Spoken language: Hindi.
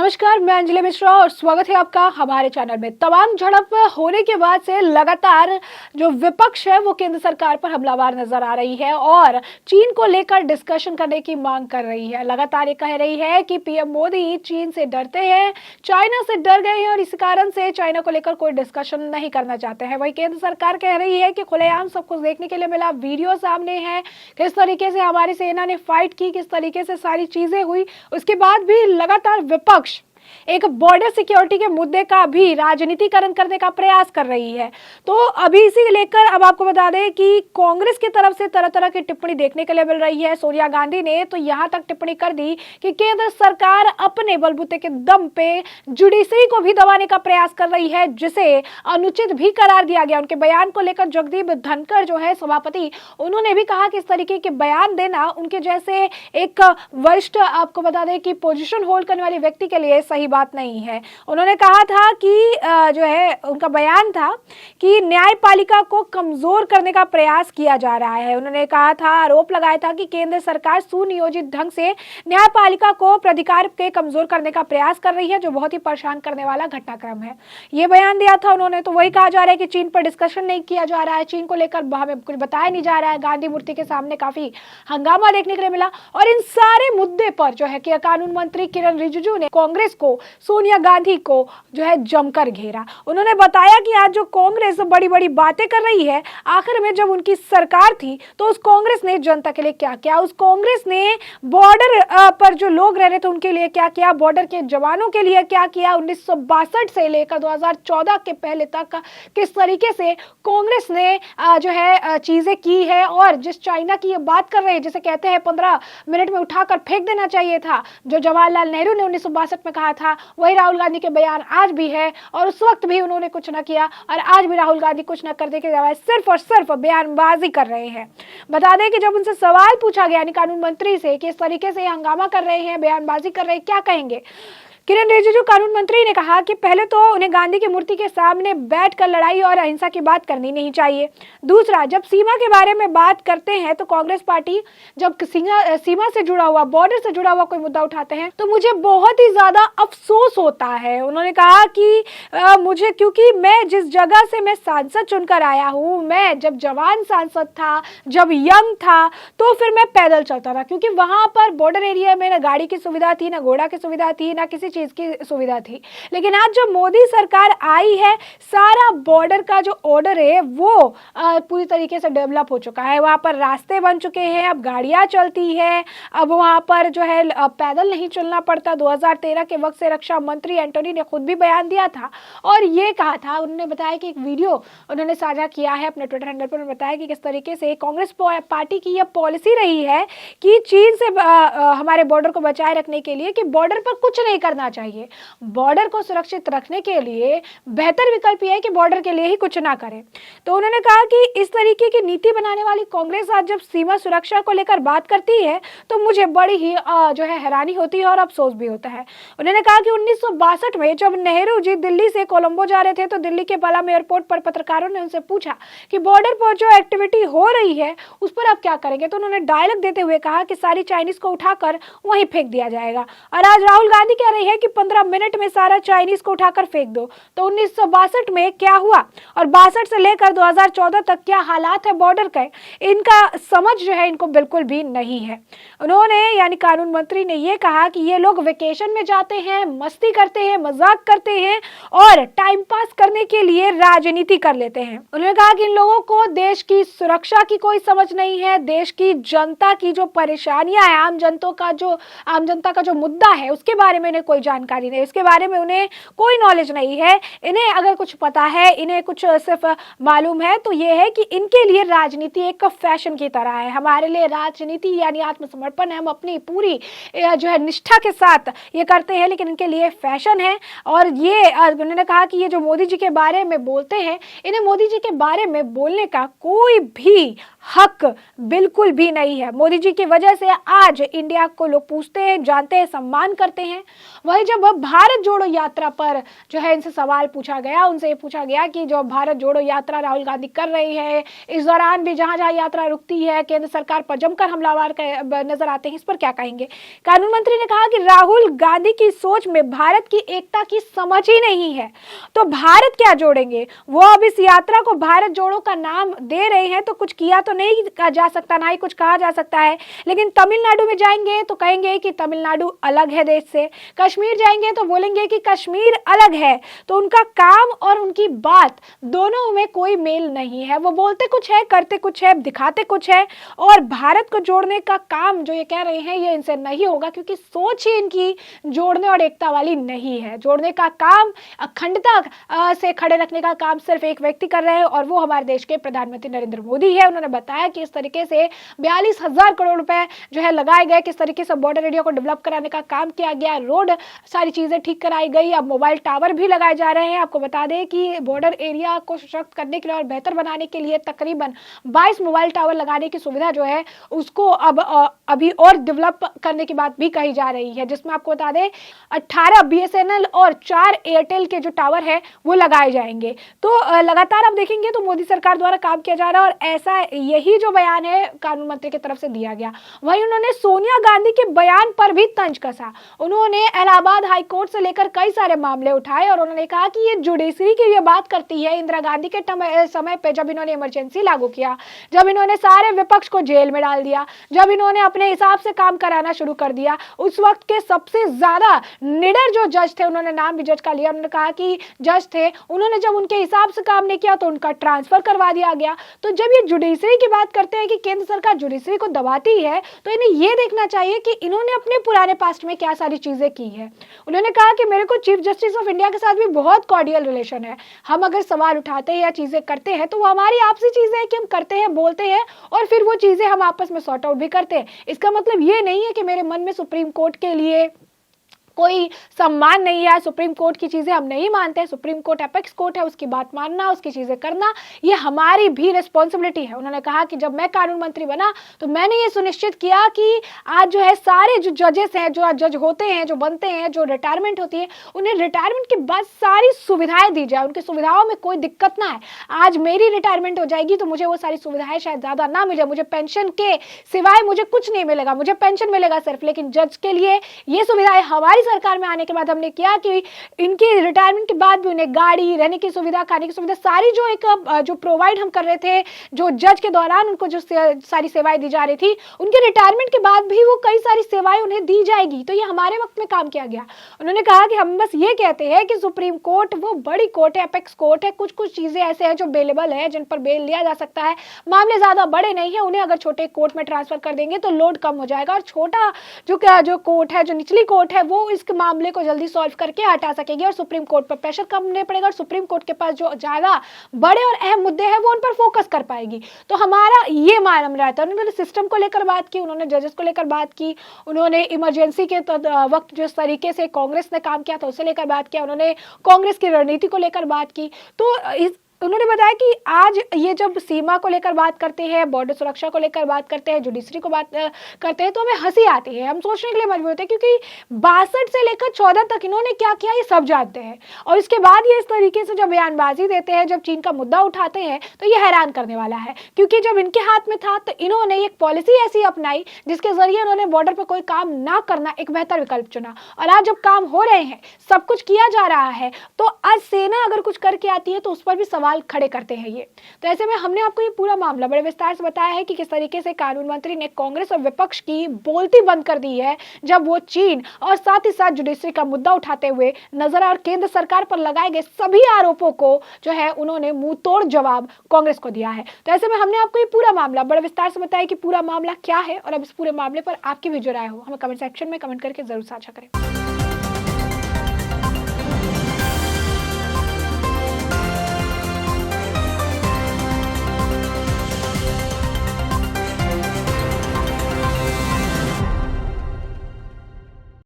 नमस्कार, मैं अंजलि मिश्रा और स्वागत है आपका हमारे चैनल में। तमाम झड़प होने के बाद से लगातार जो विपक्ष है वो केंद्र सरकार पर हमलावर नजर आ रही है और चीन को लेकर डिस्कशन करने की मांग कर रही है। लगातार ये कह रही है कि पीएम मोदी चीन से डरते हैं, चाइना से डर गए हैं और इस कारण से चाइना को लेकर कोई डिस्कशन नहीं करना चाहते हैं। वही केंद्र सरकार कह रही है कि खुलेआम सब कुछ देखने के लिए मिला, वीडियो सामने है, किस तरीके से हमारी सेना ने फाइट की, किस तरीके से सारी चीजें हुई। उसके बाद भी लगातार विपक्ष एक बॉर्डर सिक्योरिटी के मुद्दे का भी राजनीतिकरण करने का प्रयास कर रही है। तो अभी इसी लेकर अब आपको बता दें कि कांग्रेस की तरफ से तरह तरह की टिप्पणी देखने के लिए मिल रही है। सोनिया गांधी ने तो यहां तक टिप्पणी कर दी कि केंद्र सरकार अपने बलबूते के दम पे जुडिशरी को भी दबाने का प्रयास कर रही है, जिसे अनुचित भी करार दिया गया। उनके बयान को लेकर जगदीप धनखड़ जो है सभापति, उन्होंने भी कहा कि इस तरीके के बयान देना उनके जैसे एक वरिष्ठ, आपको बता दें कि पोजीशन होल्ड करने वाले व्यक्ति के लिए सही बात नहीं है। उन्होंने कहा था कि जो है उनका बयान था कि न्यायपालिका को कमजोर करने का प्रयास किया जा रहा है। उन्होंने कहा था, आरोप लगाया था कि केंद्र सरकार सुनियोजित ढंग से न्यायपालिका को प्राधिकार के कमजोर करने का प्रयास कर रही है, जो बहुत ही परेशान करने वाला घटनाक्रम है। ये बयान दिया था उन्होंने। तो वही कहा जा रहा है कि चीन पर डिस्कशन नहीं किया जा रहा है, चीन को लेकर हमें कुछ बताया नहीं जा रहा है। गांधी मूर्ति के सामने काफी हंगामा देखने के लिए मिला और इन सारे मुद्दे पर जो है कि कानून मंत्री किरण रिजिजू ने कांग्रेस को, सोनिया गांधी को जो है जमकर घेरा। उन्होंने बताया कि आज जो कांग्रेस बड़ी बड़ी बातें कर रही है, आखिर में जब उनकी सरकार थी तो उस कांग्रेस ने जनता के लिए क्या किया, उस कांग्रेस ने बॉर्डर पर जो लोग रह रहे थे उनके लिए क्या किया, बॉर्डर के जवानों के लिए क्या किया, 1962 से लेकर 2014 के पहले तक किस तरीके से कांग्रेस ने जो है चीजें की है। और जिस चाइना की ये बात कर रहे हैं, जिसे कहते हैं 15 मिनट में उठाकर फेंक देना चाहिए था, जो जवाहरलाल नेहरू ने 1962 में कहा था, वही राहुल गांधी के बयान आज भी है। और उस वक्त भी उन्होंने कुछ न किया और आज भी राहुल गांधी कुछ न करने के बजाय सिर्फ और सिर्फ बयानबाजी कर रहे हैं। बता दें कि जब उनसे सवाल पूछा गया, यानी कानून मंत्री से, कि इस तरीके से हंगामा कर रहे हैं, बयानबाजी कर रहे हैं, क्या कहेंगे, किरण रिजिजू कानून मंत्री ने कहा कि पहले तो उन्हें गांधी की मूर्ति के सामने बैठकर लड़ाई और अहिंसा की बात करनी नहीं चाहिए। दूसरा, जब सीमा के बारे में बात करते हैं तो कांग्रेस पार्टी जब सीमा से जुड़ा हुआ, बॉर्डर से जुड़ा हुआ कोई मुद्दा उठाते हैं तो मुझे बहुत ही ज्यादा अफसोस होता है। उन्होंने कहा कि मुझे, क्योंकि मैं जिस जगह से मैं सांसद चुनकर आया हूँ, मैं जब जवान सांसद था, जब यंग था, तो फिर मैं पैदल चलता था, क्योंकि वहां पर बॉर्डर एरिया में ना गाड़ी की सुविधा थी, ना घोड़ा की सुविधा थी, ना किसी चीज की सुविधा थी। लेकिन आज जो मोदी सरकार आई है, सारा बॉर्डर का जो ऑर्डर है वो पूरी तरीके से डेवलप हो चुका है। वहां पर रास्ते बन चुके हैं, अब गाड़ियां चलती है, अब वहां पर जो है पैदल नहीं चलना पड़ता। 2013 के वक्त से रक्षा मंत्री एंटोनी ने खुद भी बयान दिया था और ये कहा था, उन्होंने बताया कि एक वीडियो उन्होंने साझा किया है अपने ट्विटर हैंडल पर, बताया कि किस तरीके से कांग्रेस पार्टी की यह पॉलिसी रही है कि चीन से हमारे बॉर्डर को बचाए रखने के लिए कि बॉर्डर पर कुछ नहीं करना चाहिए। बॉर्डर को सुरक्षित रखने के लिए बेहतर विकल्प यह है कि बॉर्डर के लिए ही कुछ ना करें। तो उन्होंने कहा कि इस तरीके की नीति बनाने वाली कांग्रेस आज जब सीमा सुरक्षा को लेकर बात करती है तो मुझे बड़ी ही जो है हैरानी होती है और अफसोस भी होता है। उन्होंने कहा कि 1962 में जब नेहरू जी दिल्ली से कोलंबो जा रहे थे तो दिल्ली के पालाम एयरपोर्ट पर पत्रकारों ने उनसे पूछा कि बॉर्डर पर जो एक्टिविटी हो रही है उस पर आप क्या करेंगे। तो उन्होंने डायलॉग देते हुए कहा कि सारी चाइनीज को उठाकर वहीं फेंक दिया जाएगा। और आज राहुल गांधी कह रही है कि 15 मिनट में सारा चाइनीज को उठाकर फेंक दो। तो 1962 में क्या हुआ और 62 से लेकर 2014 तक क्या हालात है बॉर्डर के, इनका समझ जो है इनको बिल्कुल भी नहीं है। उन्होंने, यानी कानून मंत्री ने ये कहा कि ये लोग वेकेशन में जाते हैं, मस्ती करते हैं, मजाक करते हैं और टाइम पास करने के लिए राजनीति कर लेते हैं। उन्होंने कहा कि इन लोगों को देश की सुरक्षा की कोई समझ नहीं है, देश की जनता की जो परेशानियां है, आम जनता का जो मुद्दा है उसके बारे में इन्हें कोई जानकारी नहीं, उसके बारे में उन्हें कोई नॉलेज नहीं है। इन्हें अगर कुछ पता है, इन्हें कुछ सिर्फ मालूम है तो ये है कि इनके लिए राजनीति एक फैशन की तरह है। हमारे लिए राजनीति यानी आत्मसमर्पण है, हम अपनी पूरी जो है निष्ठा के साथ ये करते हैं, लेकिन इनके लिए फैशन है। और ये उन्होंने कहा कि ये जो मोदी जी के बारे में बोलते हैं, इन्हें मोदी जी के बारे में बोलने का कोई भी हक बिल्कुल भी नहीं है। मोदी जी की वजह से आज इंडिया को लोग पूछते हैं, जानते हैं, सम्मान करते हैं। वही जब भारत जोड़ो यात्रा पर जो है इनसे सवाल पूछा गया, उनसे ये पूछा गया कि जो भारत जोड़ो यात्रा राहुल गांधी कर रही है, इस दौरान भी जहां जहां यात्रा रुकती है केंद्र सरकार पर जमकर हमलावर नजर आते हैं, इस पर क्या कहेंगे। कानून मंत्री ने कहा कि राहुल गांधी की सोच में भारत की एकता की समझ ही नहीं है, तो भारत क्या जोड़ेंगे। वो अब इस यात्रा को भारत जोड़ो का नाम दे रहे हैं, तो कुछ किया तो नहीं जा सकता, ना ही कुछ कहा जा सकता है। लेकिन तमिलनाडु में जाएंगे तो कहेंगे कि तमिलनाडु अलग है देश से, कश्मीर जाएंगे तो बोलेंगे कि कश्मीर अलग है। तो उनका काम और उनकी बात दोनों में कोई मेल नहीं है। वो बोलते कुछ है, करते कुछ है, दिखाते कुछ है, और भारत को जोड़ने का काम जो ये कह रहे हैं ये इनसे नहीं होगा, क्योंकि सोच ही इनकी जोड़ने और एकता वाली नहीं है। जोड़ने का काम, अखंडता से खड़े रखने का काम सिर्फ एक व्यक्ति कर रहे हैं, और वो हमारे देश के प्रधानमंत्री नरेंद्र मोदी है। उन्होंने बताया कि इस तरीके से 42,000 करोड़ रुपए जो है लगाए गए, किस तरीके से बॉर्डर एरिया को डेवलप कराने का काम किया गया, रोड सारी चीजें ठीक कराई गई, अब मोबाइल टावर भी लगाए जा रहे हैं। आपको बता दें कि बॉर्डर एरिया को सशक्त करने के लिए और बेहतर बनाने के लिए तकरीबन 22 मोबाइल टावर लगाने की सुविधा जो है उसको अब अभी और डेवलप करने की बात भी कही जा रही है, जिसमें आपको बता दें 18 BSNL और 4 एयरटेल के जो टावर है वो लगाए जाएंगे। तो लगातार आप देखेंगे तो मोदी सरकार द्वारा काम किया जा रहा है, और ऐसा यही जो बयान है कानून मंत्री की तरफ से दिया गया। वहीं उन्होंने सोनिया गांधी के बयान पर भी तंज कसा। उन्होंने इलाहाबाद हाई कोर्ट से लेकर कई सारे मामले उठाए, और उन्होंने कहा कि ये जुडिशरी की ये बात करती है इंदिरा गांधी के समय पे, जब इन्होंने इमरजेंसी लागू किया, जब इन्होंने सारे विपक्ष को जेल में डाल दिया, जब इन्होंने अपने हिसाब से काम कराना शुरू कर दिया, उस वक्त के सबसे ज्यादा निडर जो जज थे, उन्होंने नाम भी जज का लिया, उन्होंने कहा कि जज थे, उन्होंने जब उनके हिसाब से काम नहीं किया तो उनका ट्रांसफर करवा दिया गया। तो जब ये जुडिशरी की बात करते हैं कि केंद्र सरकार जुडिशरी को दबाती है, तो इन्हें यह देखना चाहिए कि इन्होंने अपने पुराने पास्ट में क्या सारी चीजें की है। उन्होंने कहा कि मेरे को चीफ जस्टिस ऑफ इंडिया के साथ भी बहुत कॉर्डियल रिलेशन है, हम अगर सवाल उठाते हैं या चीजें करते हैं तो वो हमारी आपसी चीजें हैं कि हम करते हैं, बोलते हैं, और फिर वो चीजें हम आपस में सॉर्ट आउट भी करते हैं। इसका मतलब ये नहीं है कि मेरे मन में सुप्रीम कोर्ट के लिए कोई सम्मान नहीं है, सुप्रीम कोर्ट की चीजें हम नहीं मानते हैं। सुप्रीम कोर्ट एपेक्स कोर्ट है, उसकी बात मानना, उसकी चीजें करना ये हमारी भी रिस्पॉन्सिबिलिटी है। उन्होंने कहा कि जब मैं कानून मंत्री बना तो मैंने ये सुनिश्चित किया कि आज जो है सारे जो जजेस हैं, जो आज जज होते हैं, जो बनते हैं, जो रिटायरमेंट होती है, उन्हें रिटायरमेंट के बाद सारी सुविधाएं दी जाए, उनकी सुविधाओं में कोई दिक्कत ना है। आज मेरी रिटायरमेंट हो जाएगी तो मुझे वो सारी सुविधाएं शायद ज्यादा ना मिले, मुझे पेंशन के सिवाय मुझे कुछ नहीं मिलेगा, मुझे पेंशन मिलेगा सिर्फ, लेकिन जज के लिए ये सुविधाएं हमारी सरकार में आने के बाद हमने किया कि इनकी रिटायरमेंट के बाद भी उन्हें गाड़ी, रहने की सुविधा, खाने की सुविधा, सारी जो एक जो प्रोवाइड हम कर रहे थे, जो जज के दौरान उनको जो सारी सेवाएं दी जा रही थी, उनके रिटायरमेंट के बाद भी वो कई सारी सेवाएं उन्हें दी जाएगी। तो ये हमारे वक्त में काम किया गया। उन्होंने कहा कि हम बस ये कहते हैं कि सुप्रीम कोर्ट वो बड़ी कोर्ट है, एपेक्स कोर्ट है, कुछ कुछ चीजें ऐसे हैं जो बेलेबल है, जिन पर बेल लिया जा सकता है, मामले ज्यादा बड़े नहीं है, उन्हें अगर छोटे कोर्ट में ट्रांसफर कर देंगे तो लोड कम हो जाएगा, और छोटा जो कोर्ट है, जो निचली कोर्ट है, वो इस मामले को जल्दी सॉल्व करके हटा सकेगी, और सुप्रीम कोर्ट पर प्रेशर कम नहीं पड़ेगा, और सुप्रीम कोर्ट के पास जो ज्यादा बड़े और अहम मुद्दे हैं वो उन पर फोकस कर पाएगी। तो हमारा ये मालूम रहता है। उन्होंने सिस्टम को लेकर बात की, उन्होंने जजेस को लेकर बात की, उन्होंने इमरजेंसी के वक्त जिस तरीके से कांग्रेस ने काम किया था उसे लेकर बात किया, उन्होंने कांग्रेस की रणनीति को लेकर बात की। तो उन्होंने बताया कि आज ये जब सीमा को लेकर बात करते हैं, बॉर्डर सुरक्षा को लेकर बात करते हैं, जुडिशरी को बात करते हैं, तो हमें हंसी आती है, हम सोचने के लिए मजबूर होते हैं, क्योंकि 62 से लेकर 14 तक इन्होंने क्या किया ये सब जानते हैं। और इसके बाद ये इस तरीके से जब बयानबाजी देते हैं, जब चीन का मुद्दा उठाते हैं, तो ये हैरान करने वाला है, क्योंकि जब इनके हाथ में था तो इन्होंने एक पॉलिसी ऐसी अपनाई जिसके जरिए उन्होंने बॉर्डर पर कोई काम ना करना एक बेहतर विकल्प चुना। और आज जब काम हो रहे हैं, सब कुछ किया जा रहा है, तो आज सेना अगर कुछ करके आती है तो उस पर भी सवाल खड़े करते हैं ये। तो ऐसे में हमने आपको ये पूरा मामला बड़े विस्तार से बताया है कि किस तरीके से कानून मंत्री ने कांग्रेस और विपक्ष की बोलती बंद कर दी है, जब वो चीन और साथ ही साथ जुडिशरी का मुद्दा उठाते हुए नजर आ, और केंद्र सरकार पर लगाए गए सभी आरोपों को जो है उन्होंने मुंह तोड़ जवाब कांग्रेस को दिया है। तो ऐसे में हमने आपको ये पूरा मामला बड़े विस्तार से बताया कि पूरा मामला क्या है, और अब इस पूरे मामले पर आपकी भी जो राय हो हमें कमेंट सेक्शन में कमेंट करके जरूर साझा करें।